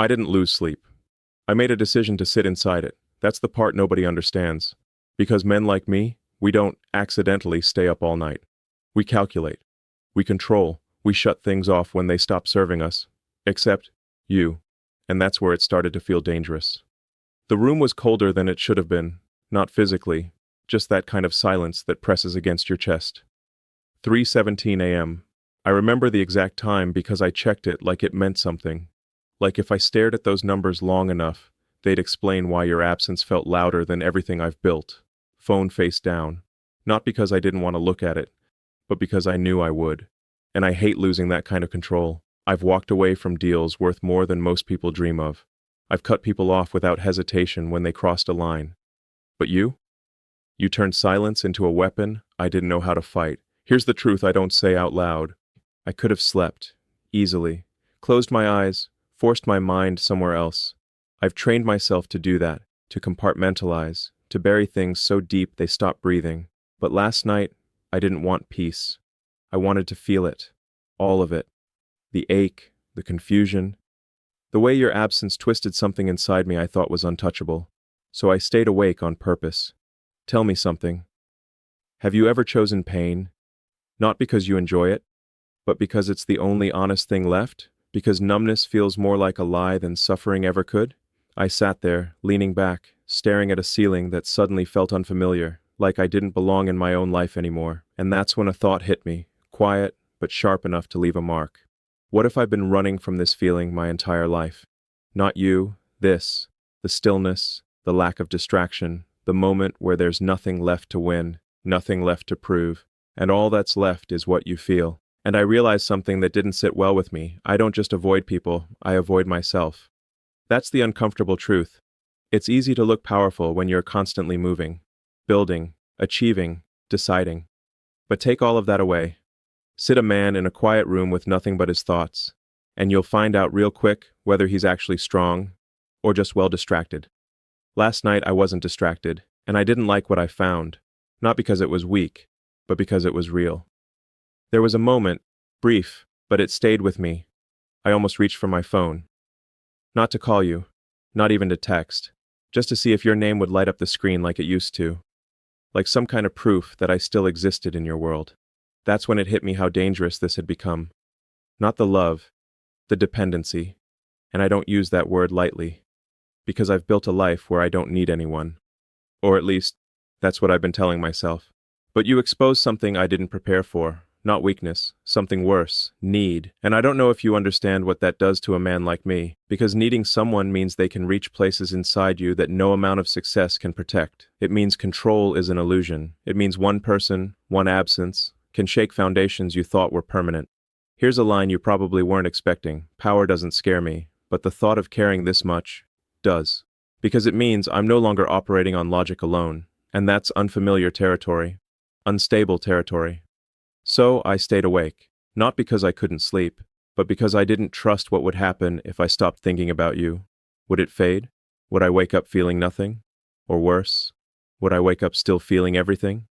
I didn't lose sleep. I made a decision to sit inside it. That's the part nobody understands. Because men like me, we don't accidentally stay up all night. We calculate. We control. We shut things off when they stop serving us. Except you. And that's where it started to feel dangerous. The room was colder than it should have been, not physically, just that kind of silence that presses against your chest. 3:17 a.m. I remember the exact time because I checked it like it meant something. Like if I stared at those numbers long enough, they'd explain why your absence felt louder than everything I've built. Phone face down. Not because I didn't want to look at it, but because I knew I would. And I hate losing that kind of control. I've walked away from deals worth more than most people dream of. I've cut people off without hesitation when they crossed a line. But you? You turned silence into a weapon I didn't know how to fight. Here's the truth I don't say out loud. I could have slept, easily, closed my eyes, forced my mind somewhere else. I've trained myself to do that, to compartmentalize, to bury things so deep they stop breathing. But last night, I didn't want peace. I wanted to feel it. All of it. The ache, the confusion. The way your absence twisted something inside me I thought was untouchable. So I stayed awake on purpose. Tell me something. Have you ever chosen pain? Not because you enjoy it, but because it's the only honest thing left? Because numbness feels more like a lie than suffering ever could? I sat there, leaning back, staring at a ceiling that suddenly felt unfamiliar, like I didn't belong in my own life anymore. And that's when a thought hit me, quiet, but sharp enough to leave a mark. What if I've been running from this feeling my entire life? Not you, this, the stillness, the lack of distraction, the moment where there's nothing left to win, nothing left to prove, and all that's left is what you feel. And I realized something that didn't sit well with me. I don't just avoid people, I avoid myself. That's the uncomfortable truth. It's easy to look powerful when you're constantly moving, building, achieving, deciding. But take all of that away. Sit a man in a quiet room with nothing but his thoughts, and you'll find out real quick whether he's actually strong or just well distracted. Last night I wasn't distracted, and I didn't like what I found, not because it was weak, but because it was real. There was a moment, brief, but it stayed with me. I almost reached for my phone. Not to call you, not even to text, just to see if your name would light up the screen like it used to, like some kind of proof that I still existed in your world. That's when it hit me how dangerous this had become. Not the love, the dependency, and I don't use that word lightly, because I've built a life where I don't need anyone. Or at least, that's what I've been telling myself. But you exposed something I didn't prepare for. Not weakness, something worse, need. And I don't know if you understand what that does to a man like me, because needing someone means they can reach places inside you that no amount of success can protect. It means control is an illusion. It means one person, one absence, can shake foundations you thought were permanent. Here's a line you probably weren't expecting. Power doesn't scare me, but the thought of caring this much does. Because it means I'm no longer operating on logic alone, and that's unfamiliar territory, unstable territory. So I stayed awake, not because I couldn't sleep, but because I didn't trust what would happen if I stopped thinking about you. Would it fade? Would I wake up feeling nothing? Or worse, would I wake up still feeling everything?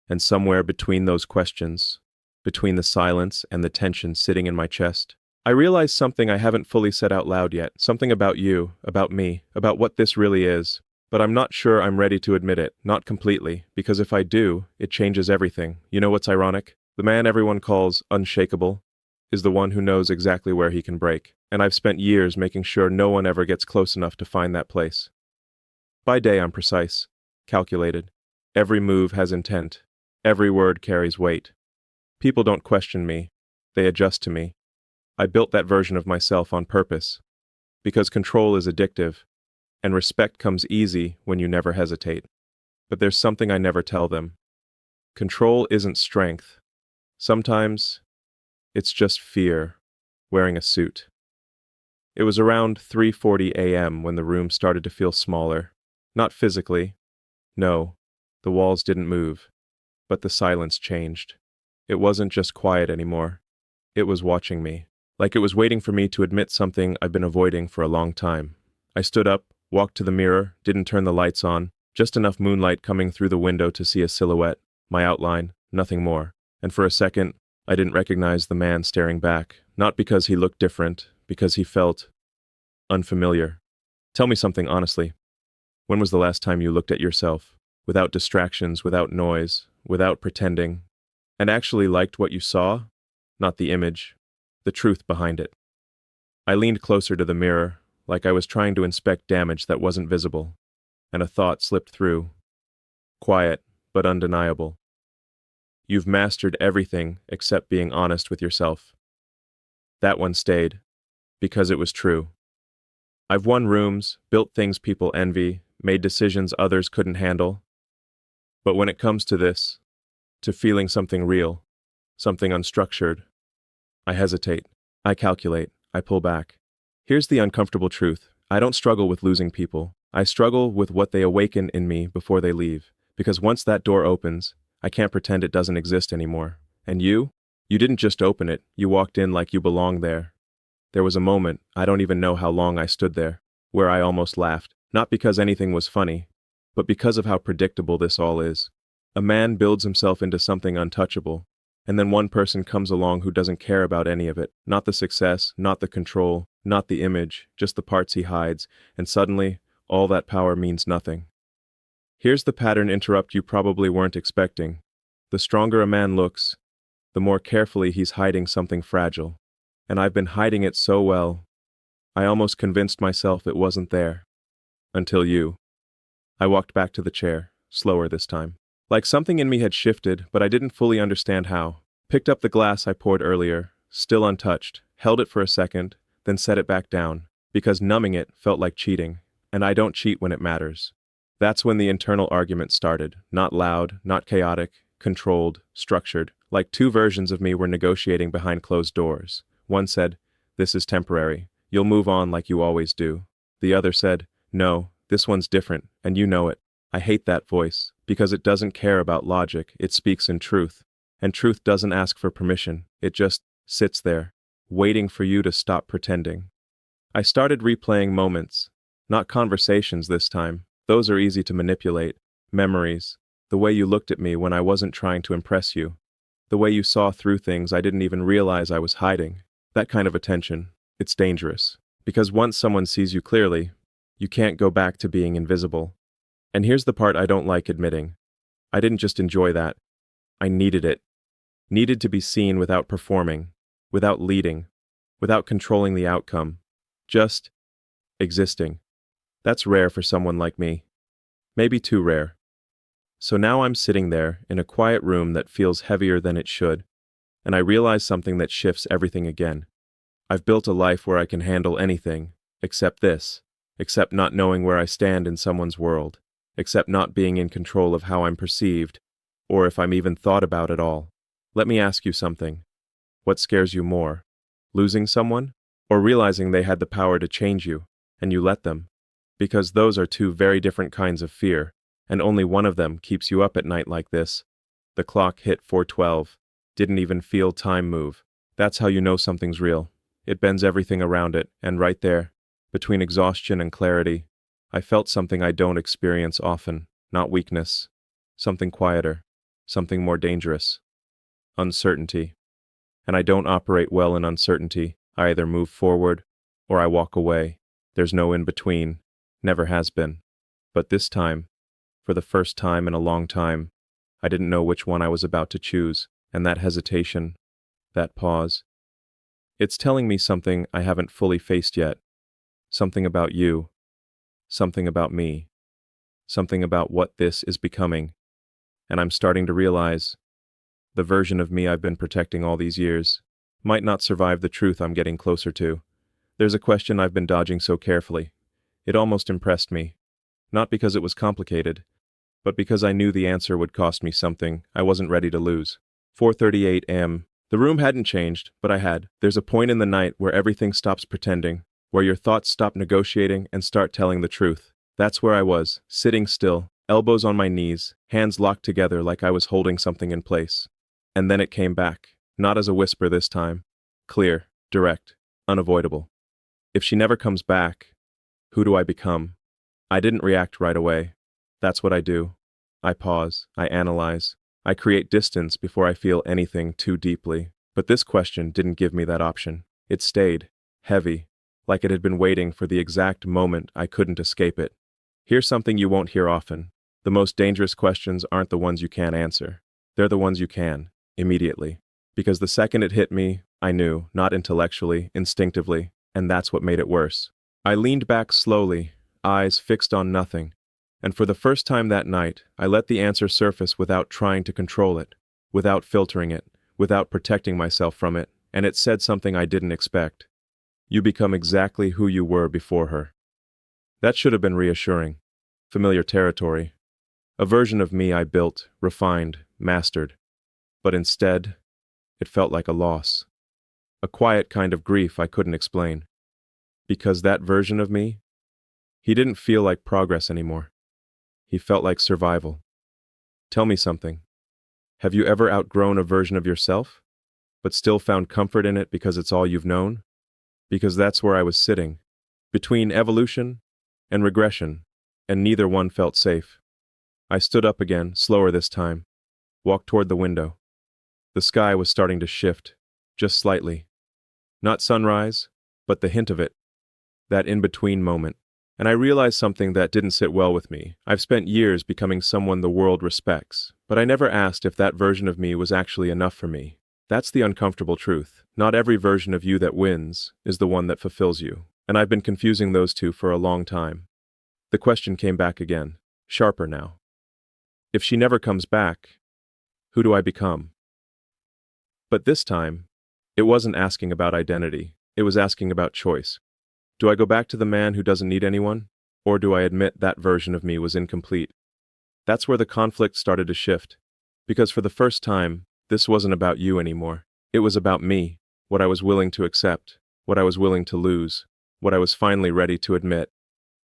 And somewhere between those questions, between the silence and the tension sitting in my chest, I realized something I haven't fully said out loud yet, something about you, about me, about what this really is. But I'm not sure I'm ready to admit it, not completely, because if I do, it changes everything. You know what's ironic? The man everyone calls unshakable is the one who knows exactly where he can break, and I've spent years making sure no one ever gets close enough to find that place. By day I'm precise, calculated. Every move has intent. Every word carries weight. People don't question me. They adjust to me. I built that version of myself on purpose, because control is addictive, and respect comes easy when you never hesitate. But there's something I never tell them. Control isn't strength. Sometimes, it's just fear, wearing a suit. It was around 3:40 a.m. when the room started to feel smaller. Not physically. No, the walls didn't move. But the silence changed. It wasn't just quiet anymore. It was watching me, like it was waiting for me to admit something I've been avoiding for a long time. I stood up, walked to the mirror, didn't turn the lights on, just enough moonlight coming through the window to see a silhouette, my outline, nothing more. And for a second, I didn't recognize the man staring back, not because he looked different, because he felt unfamiliar. Tell me something honestly. When was the last time you looked at yourself, without distractions, without noise, without pretending, and actually liked what you saw? Not the image, the truth behind it. I leaned closer to the mirror, like I was trying to inspect damage that wasn't visible, and a thought slipped through. Quiet, but undeniable. You've mastered everything except being honest with yourself. That one stayed, because it was true. I've won rooms, built things people envy, made decisions others couldn't handle. But when it comes to this, to feeling something real, something unstructured, I hesitate, I calculate, I pull back. Here's the uncomfortable truth. I don't struggle with losing people. I struggle with what they awaken in me before they leave. Because once that door opens, I can't pretend it doesn't exist anymore. And you? You didn't just open it, you walked in like you belonged there. There was a moment, I don't even know how long I stood there, where I almost laughed, not because anything was funny, but because of how predictable this all is. A man builds himself into something untouchable, and then one person comes along who doesn't care about any of it, not the success, not the control, not the image, just the parts he hides, and suddenly, all that power means nothing. Here's the pattern interrupt you probably weren't expecting. The stronger a man looks, the more carefully he's hiding something fragile. And I've been hiding it so well, I almost convinced myself it wasn't there. Until you. I walked back to the chair, slower this time. Like something in me had shifted, but I didn't fully understand how. Picked up the glass I poured earlier, still untouched, held it for a second, then set it back down, because numbing it felt like cheating, and I don't cheat when it matters. That's when the internal argument started, not loud, not chaotic, controlled, structured, like two versions of me were negotiating behind closed doors. One said, "This is temporary. You'll move on like you always do." The other said, "No, this one's different, and you know it." I hate that voice, because it doesn't care about logic, it speaks in truth. And truth doesn't ask for permission, it just sits there, waiting for you to stop pretending. I started replaying moments, not conversations this time. Those are easy to manipulate. Memories, the way you looked at me when I wasn't trying to impress you. The way you saw through things I didn't even realize I was hiding. That kind of attention, it's dangerous. Because once someone sees you clearly, you can't go back to being invisible. And here's the part I don't like admitting. I didn't just enjoy that. I needed it. Needed to be seen without performing, without leading, without controlling the outcome. Just existing. That's rare for someone like me. Maybe too rare. So now I'm sitting there in a quiet room that feels heavier than it should, and I realize something that shifts everything again. I've built a life where I can handle anything, except this, except not knowing where I stand in someone's world, except not being in control of how I'm perceived, or if I'm even thought about at all. Let me ask you something. What scares you more? Losing someone? Or realizing they had the power to change you, and you let them? Because those are two very different kinds of fear, and only one of them keeps you up at night like this. The clock hit 4:12. Didn't even feel time move. That's how you know something's real. It bends everything around it, and right there, between exhaustion and clarity, I felt something I don't experience often, not weakness. Something quieter, something more dangerous. Uncertainty. And I don't operate well in uncertainty. I either move forward, or I walk away. There's no in between. Never has been. But this time, for the first time in a long time, I didn't know which one I was about to choose, and that hesitation, that pause, it's telling me something I haven't fully faced yet. Something about you. Something about me. Something about what this is becoming. And I'm starting to realize the version of me I've been protecting all these years might not survive the truth I'm getting closer to. There's a question I've been dodging so carefully. It almost impressed me. Not because it was complicated, but because I knew the answer would cost me something I wasn't ready to lose. 4:38 a.m. The room hadn't changed, but I had. There's a point in the night where everything stops pretending, where your thoughts stop negotiating and start telling the truth. That's where I was, sitting still, elbows on my knees, hands locked together like I was holding something in place. And then it came back, not as a whisper this time. Clear, direct, unavoidable. If she never comes back, who do I become? I didn't react right away. That's what I do. I pause, I analyze, I create distance before I feel anything too deeply. But this question didn't give me that option. It stayed, heavy, like it had been waiting for the exact moment I couldn't escape it. Here's something you won't hear often. The most dangerous questions aren't the ones you can't answer. They're the ones you can, immediately. Because the second it hit me, I knew, not intellectually, instinctively, and that's what made it worse. I leaned back slowly, eyes fixed on nothing, and for the first time that night, I let the answer surface without trying to control it, without filtering it, without protecting myself from it, and it said something I didn't expect. You become exactly who you were before her. That should have been reassuring. Familiar territory. A version of me I built, refined, mastered. But instead, it felt like a loss. A quiet kind of grief I couldn't explain. Because that version of me, he didn't feel like progress anymore. He felt like survival. Tell me something. Have you ever outgrown a version of yourself, but still found comfort in it because it's all you've known? Because that's where I was sitting, between evolution and regression, and neither one felt safe. I stood up again, slower this time, walked toward the window. The sky was starting to shift, just slightly. Not sunrise, but the hint of it, that in-between moment. And I realized something that didn't sit well with me. I've spent years becoming someone the world respects, but I never asked if that version of me was actually enough for me. That's the uncomfortable truth. Not every version of you that wins is the one that fulfills you, and I've been confusing those two for a long time. The question came back again, sharper now. If she never comes back, who do I become? But this time, it wasn't asking about identity, it was asking about choice. Do I go back to the man who doesn't need anyone, or do I admit that version of me was incomplete? That's where the conflict started to shift, because for the first time, this wasn't about you anymore. It was about me, what I was willing to accept, what I was willing to lose, what I was finally ready to admit.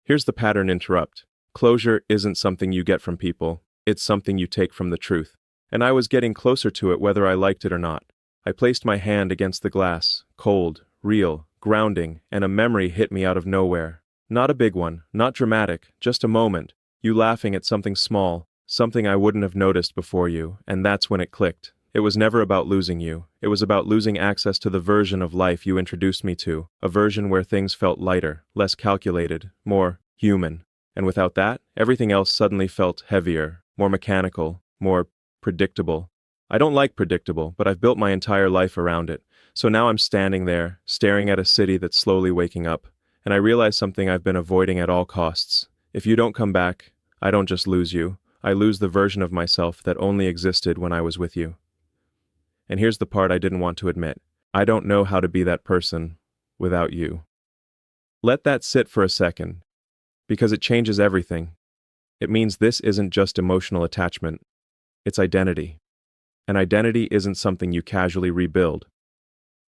Here's the pattern interrupt. Closure isn't something you get from people, it's something you take from the truth. And I was getting closer to it whether I liked it or not. I placed my hand against the glass, cold, real, grounding, and a memory hit me out of nowhere. Not a big one, not dramatic, just a moment. You laughing at something small, something I wouldn't have noticed before you, and that's when it clicked. It was never about losing you. It was about losing access to the version of life you introduced me to, a version where things felt lighter, less calculated, more human. And without that, everything else suddenly felt heavier, more mechanical, more predictable. I don't like predictable, but I've built my entire life around it. So now I'm standing there, staring at a city that's slowly waking up, and I realize something I've been avoiding at all costs. If you don't come back, I don't just lose you, I lose the version of myself that only existed when I was with you. And here's the part I didn't want to admit. I don't know how to be that person without you. Let that sit for a second, because it changes everything. It means this isn't just emotional attachment, it's identity. And identity isn't something you casually rebuild.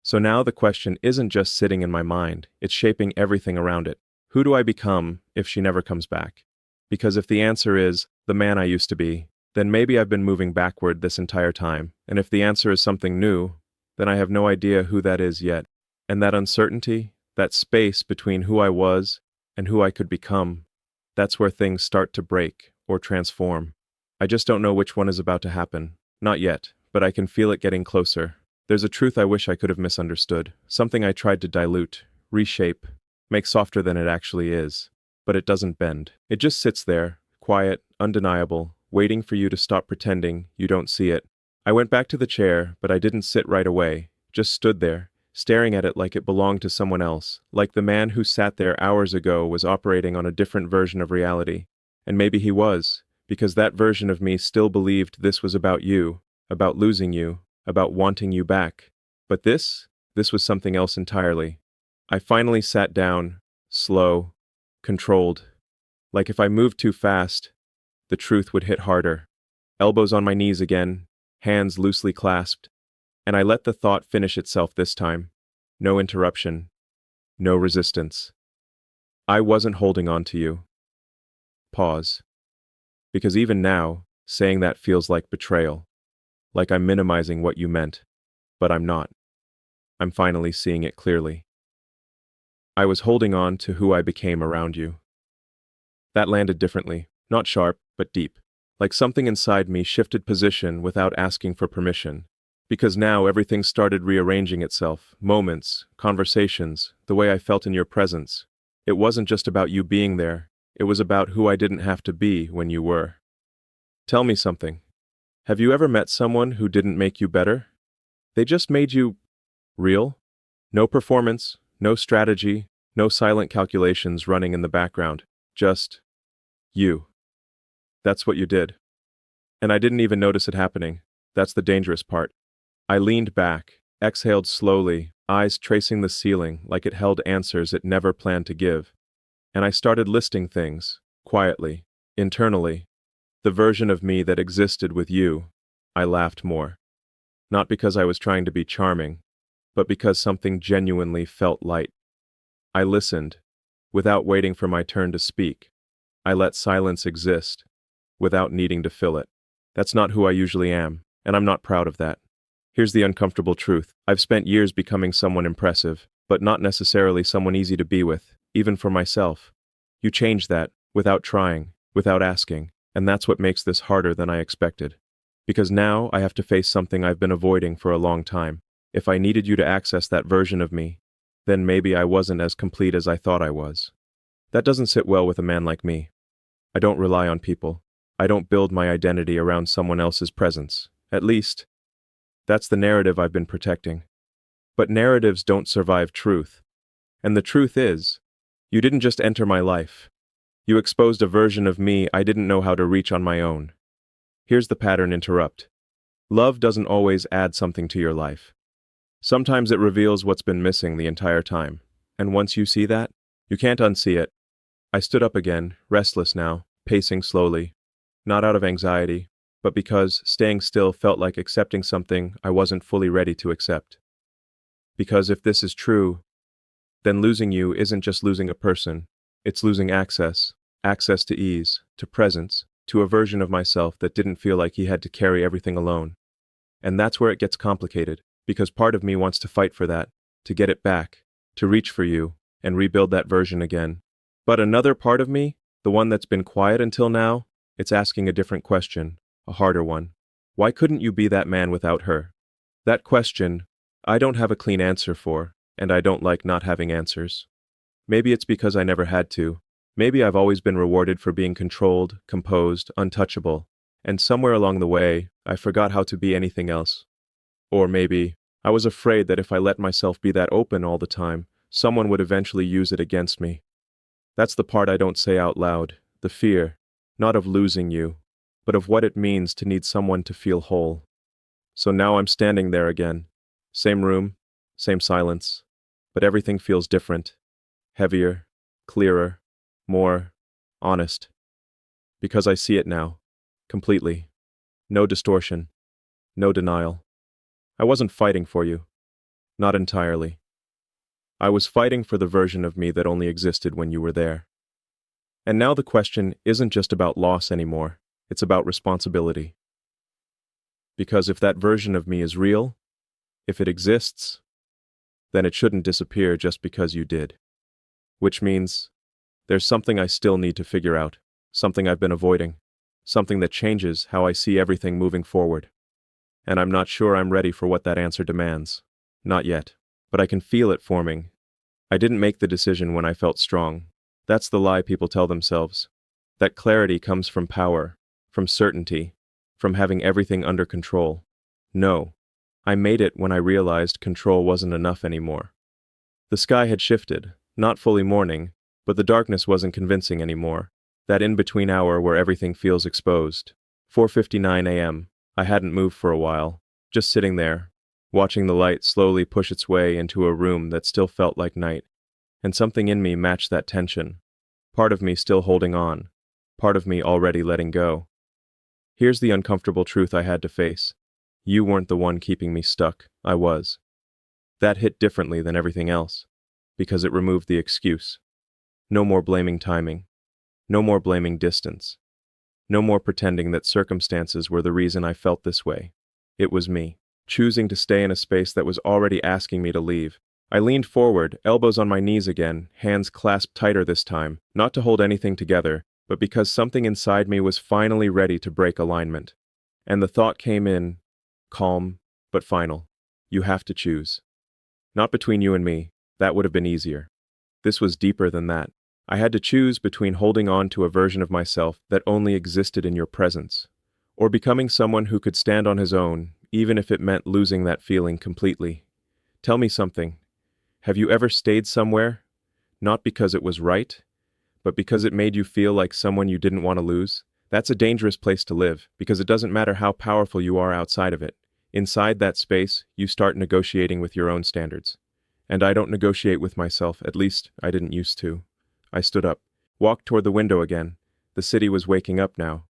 So now the question isn't just sitting in my mind, it's shaping everything around it. Who do I become if she never comes back? Because if the answer is, the man I used to be, then maybe I've been moving backward this entire time. And if the answer is something new, then I have no idea who that is yet. And that uncertainty, that space between who I was and who I could become, that's where things start to break or transform. I just don't know which one is about to happen. Not yet, but I can feel it getting closer. There's a truth I wish I could have misunderstood, something I tried to dilute, reshape, make softer than it actually is. But it doesn't bend. It just sits there, quiet, undeniable, waiting for you to stop pretending you don't see it. I went back to the chair, but I didn't sit right away, just stood there, staring at it like it belonged to someone else, like the man who sat there hours ago was operating on a different version of reality. And maybe he was, because that version of me still believed this was about you, about losing you, about wanting you back. But this was something else entirely. I finally sat down, slow, controlled. Like if I moved too fast, the truth would hit harder. Elbows on my knees again, hands loosely clasped, and I let the thought finish itself this time. No interruption, no resistance. I wasn't holding on to you. Pause. Because even now, saying that feels like betrayal, like I'm minimizing what you meant, but I'm not. I'm finally seeing it clearly. I was holding on to who I became around you. That landed differently, not sharp, but deep, like something inside me shifted position without asking for permission. Because now everything started rearranging itself. Moments, conversations, the way I felt in your presence. It wasn't just about you being there. It was about who I didn't have to be when you were. Tell me something. Have you ever met someone who didn't make you better? They just made you real? No performance, no strategy, no silent calculations running in the background. Just you. That's what you did. And I didn't even notice it happening. That's the dangerous part. I leaned back, exhaled slowly, eyes tracing the ceiling like it held answers it never planned to give. And I started listing things, quietly, internally. The version of me that existed with you. I laughed more. Not because I was trying to be charming, but because something genuinely felt light. I listened, without waiting for my turn to speak. I let silence exist, without needing to fill it. That's not who I usually am, and I'm not proud of that. Here's the uncomfortable truth. I've spent years becoming someone impressive, but not necessarily someone easy to be with, even for myself. You changed that, without trying, without asking, and that's what makes this harder than I expected. Because now I have to face something I've been avoiding for a long time. If I needed you to access that version of me, then maybe I wasn't as complete as I thought I was. That doesn't sit well with a man like me. I don't rely on people. I don't build my identity around someone else's presence. At least, that's the narrative I've been protecting. But narratives don't survive truth. And the truth is, you didn't just enter my life. You exposed a version of me I didn't know how to reach on my own. Here's the pattern interrupt. Love doesn't always add something to your life. Sometimes it reveals what's been missing the entire time. And once you see that, you can't unsee it. I stood up again, restless now, pacing slowly. Not out of anxiety, but because staying still felt like accepting something I wasn't fully ready to accept. Because if this is true, then losing you isn't just losing a person, it's losing access to ease, to presence, to a version of myself that didn't feel like he had to carry everything alone. And that's where it gets complicated, because part of me wants to fight for that, to get it back, to reach for you, and rebuild that version again. But another part of me, the one that's been quiet until now, it's asking a different question, a harder one. Why couldn't you be that man without her? That question, I don't have a clean answer for, and I don't like not having answers. Maybe it's because I never had to. Maybe I've always been rewarded for being controlled, composed, untouchable, and somewhere along the way, I forgot how to be anything else. Or maybe, I was afraid that if I let myself be that open all the time, someone would eventually use it against me. That's the part I don't say out loud, the fear, not of losing you, but of what it means to need someone to feel whole. So now I'm standing there again. Same room, same silence, but everything feels different. Heavier, clearer, more honest. Because I see it now, completely. No distortion, no denial. I wasn't fighting for you. Not entirely. I was fighting for the version of me that only existed when you were there. And now the question isn't just about loss anymore, it's about responsibility. Because if that version of me is real, if it exists, then it shouldn't disappear just because you did. Which means, there's something I still need to figure out, something I've been avoiding, something that changes how I see everything moving forward. And I'm not sure I'm ready for what that answer demands. Not yet. But I can feel it forming. I didn't make the decision when I felt strong. That's the lie people tell themselves. That clarity comes from power, from certainty, from having everything under control. No. I made it when I realized control wasn't enough anymore. The sky had shifted, not fully morning, but the darkness wasn't convincing anymore. That in-between hour where everything feels exposed. 4:59 a.m. I hadn't moved for a while, just sitting there, watching the light slowly push its way into a room that still felt like night. And something in me matched that tension. Part of me still holding on, part of me already letting go. Here's the uncomfortable truth I had to face. You weren't the one keeping me stuck, I was. That hit differently than everything else, because it removed the excuse. No more blaming timing. No more blaming distance. No more pretending that circumstances were the reason I felt this way. It was me, choosing to stay in a space that was already asking me to leave. I leaned forward, elbows on my knees again, hands clasped tighter this time, not to hold anything together, but because something inside me was finally ready to break alignment. And the thought came in, calm, but final. You have to choose. Not between you and me, that would have been easier. This was deeper than that. I had to choose between holding on to a version of myself that only existed in your presence, or becoming someone who could stand on his own, even if it meant losing that feeling completely. Tell me something. Have you ever stayed somewhere, not because it was right, but because it made you feel like someone you didn't want to lose? That's a dangerous place to live, because it doesn't matter how powerful you are outside of it. Inside that space, you start negotiating with your own standards. And I don't negotiate with myself, at least I didn't used to. I stood up, walked toward the window again. The city was waking up now.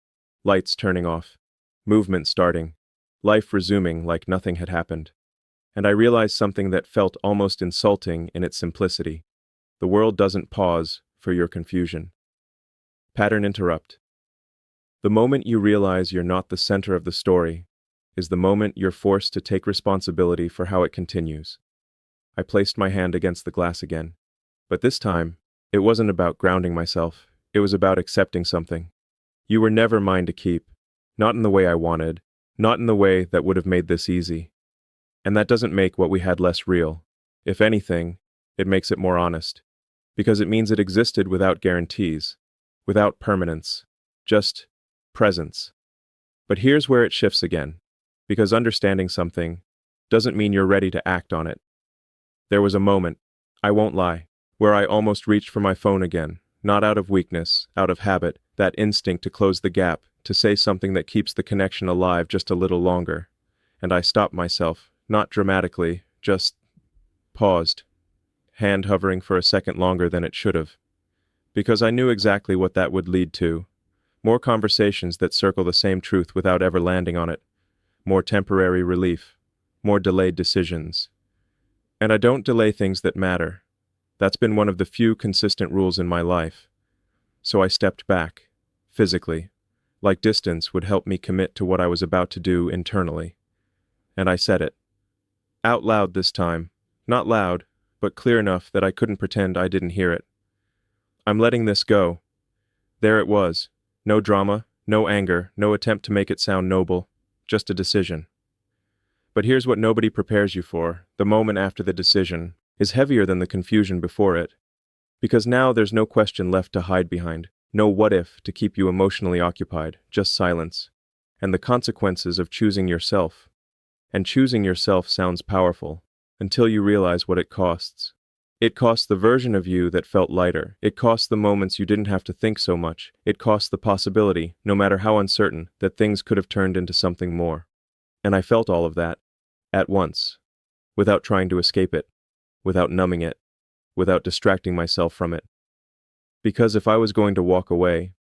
Lights turning off. Movement starting. Life resuming like nothing had happened. And I realized something that felt almost insulting in its simplicity. The world doesn't pause for your confusion. Pattern interrupt. The moment you realize you're not the center of the story is the moment you're forced to take responsibility for how it continues. I placed my hand against the glass again. But this time, it wasn't about grounding myself. It was about accepting something. You were never mine to keep. Not in the way I wanted. Not in the way that would have made this easy. And that doesn't make what we had less real. If anything, it makes it more honest. Because it means it existed without guarantees. Without permanence. Just presence. But here's where it shifts again. Because understanding something doesn't mean you're ready to act on it. There was a moment, I won't lie, where I almost reached for my phone again, not out of weakness, out of habit, that instinct to close the gap, to say something that keeps the connection alive just a little longer. And I stopped myself, not dramatically, just paused, hand hovering for a second longer than it should have. Because I knew exactly what that would lead to. More conversations that circle the same truth without ever landing on it. More temporary relief. More delayed decisions. And I don't delay things that matter. That's been one of the few consistent rules in my life. So I stepped back, physically, like distance would help me commit to what I was about to do internally. And I said it. Out loud this time. Not loud, but clear enough that I couldn't pretend I didn't hear it. I'm letting this go. There it was. No drama, no anger, no attempt to make it sound noble. Just a decision. But here's what nobody prepares you for. The moment after the decision is heavier than the confusion before it. Because now there's no question left to hide behind. No what if to keep you emotionally occupied. Just silence. And the consequences of choosing yourself. And choosing yourself sounds powerful. Until you realize what it costs. It costs the version of you that felt lighter. It costs the moments you didn't have to think so much. It costs the possibility, no matter how uncertain, that things could have turned into something more. And I felt all of that. At once. Without trying to escape it. Without numbing it. Without distracting myself from it. Because if I was going to walk away,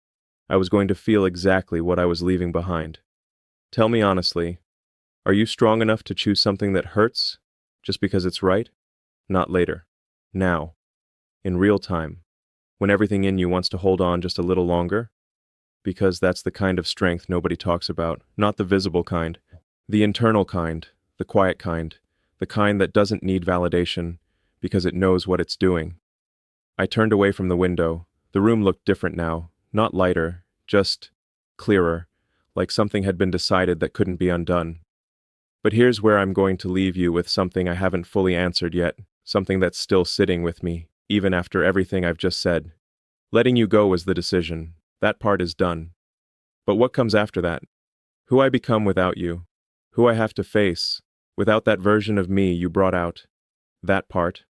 I was going to feel exactly what I was leaving behind. Tell me honestly, are you strong enough to choose something that hurts just because it's right? Not later. Now. In real time. When everything in you wants to hold on just a little longer? Because that's the kind of strength nobody talks about. Not the visible kind. The internal kind. The quiet kind. The kind that doesn't need validation because it knows what it's doing. I turned away from the window. The room looked different now. Not lighter. Just clearer. Like something had been decided that couldn't be undone. But here's where I'm going to leave you with something I haven't fully answered yet. Something that's still sitting with me, even after everything I've just said. Letting you go was the decision. That part is done. But what comes after that? Who I become without you. Who I have to face, without that version of me you brought out. That part,